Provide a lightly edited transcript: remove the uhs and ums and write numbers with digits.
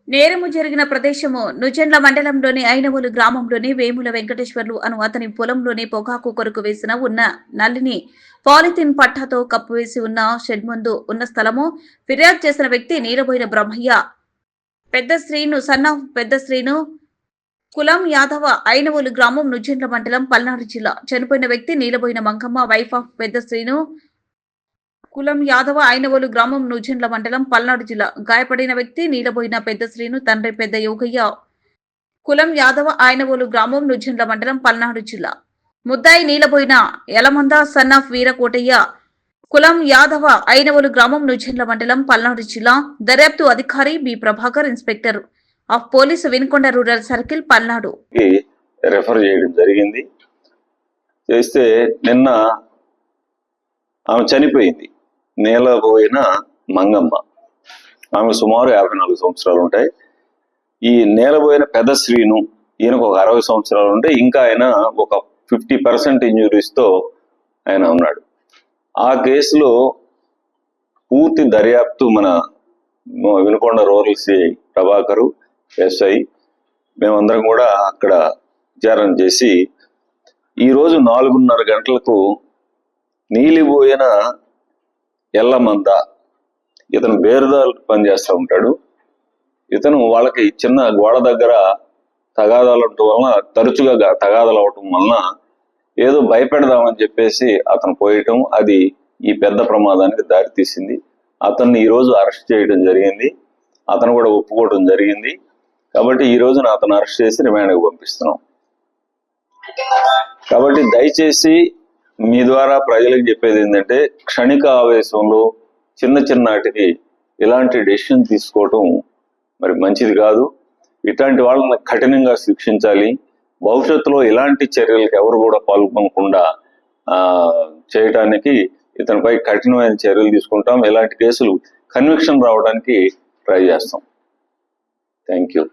నేరము జరిగిన ప్రదేశము నుజెండ్ల మండలంలోని ఐనవోలు గ్రామంలోని వేముల వెంకటేశ్వర్లు అను అతని పొలంలోని పొగాకు కొరకు వేసిన ఉన్న నల్లిని పాలిథిన్ పట్టాతో కప్పువేసి ఉన్న షెడ్ ముందు ఉన్న స్థలము ఫిర్యాదు చేసిన వ్యక్తి నీలబోయిన బ్రహ్మయ్య పెద్ద శ్రీను సన్నాఫ్ పెద్ద శ్రీను కులం యాదవ ఐనవోలు గ్రామం నుజెండ్ల మండలం పల్నాడు జిల్లా. చనిపోయిన వ్యక్తి నీలబోయిన మంగమ్మ వైఫ్ ఆఫ్ పెద్ద శ్రీను కులం యాదవ ఐనవోలు గ్రామం నుజెండ్ల మండలం పల్నాడు జిల్లా. గాయపడిన వ్యక్తి నీలబోయిన పెద్ద శ్రీను తండ్రి పెద్ద యోగయ్య కులం యాదవ ఐనవోలు గ్రామం నుజెండ్ల మండలం పల్నాడు జిల్లా. ముద్దాయి నీలబోయిన యలమంద సన్నాఫ్ వీరకోటయ్య కులం యాదవ ఐనవోలు గ్రామం నుజెండ్ల మండలం పల్నాడు జిల్లా. దర్యాప్తు అధికారి B Prabhakar, inspector of police Vinukonda rural circle Palnadu refer చేయడం జరిగింది. చేస్తే నిన్న ఆమె చనిపోయింది. నేలబోయిన మంగమ్మ. ఆమె సుమారు 54 సంవత్సరాలు ఉంటాయి. ఈ నేలబోయిన పెద్ద శ్రీను ఈయనకు ఒక 60 సంవత్సరాలు ఉంటాయి. ఇంకా ఆయన ఒక 50% ఇంజురీస్తో ఆయన ఉన్నాడు. ఆ కేసులో పూర్తి దర్యాప్తు మన Vinukonda rural CI Prabhakar, SI మేమందరం కూడా అక్కడ విచారణ చేసి ఈరోజు 4:30 గంటలకు నీలిబోయిన ఎల్లమంద ఇతను బేరుదారు పనిచేస్తూ ఉంటాడు. ఇతను వాళ్ళకి చిన్న గోడ దగ్గర తగాదాలు అవటం వలన తరచుగా తగాదాలు అవటం వలన ఏదో భయపెడదామని చెప్పేసి అతను పోయటం, అది ఈ పెద్ద ప్రమాదానికి దారితీసింది. అతన్ని ఈరోజు అరెస్ట్ చేయడం జరిగింది. అతను కూడా ఒప్పుకోవడం జరిగింది. కాబట్టి ఈ రోజున అతను అరెస్ట్ చేసి రిమాండ్కి పంపిస్తున్నాం. కాబట్టి దయచేసి మీ ద్వారా ప్రజలకు చెప్పేది ఏంటంటే, క్షణిక ఆవేశంలో చిన్నాటికి ఇలాంటి డెసిషన్ తీసుకోవటం మరి మంచిది కాదు. ఇట్లాంటి వాళ్ళని కఠినంగా శిక్షించాలి. భవిష్యత్తులో ఇలాంటి చర్యలకు ఎవరు కూడా పాల్గొనకుండా చేయటానికి ఇతనిపై కఠినమైన చర్యలు తీసుకుంటాం. ఇలాంటి కేసులు కన్విక్షన్ రావడానికి ట్రై చేస్తాం. Thank you.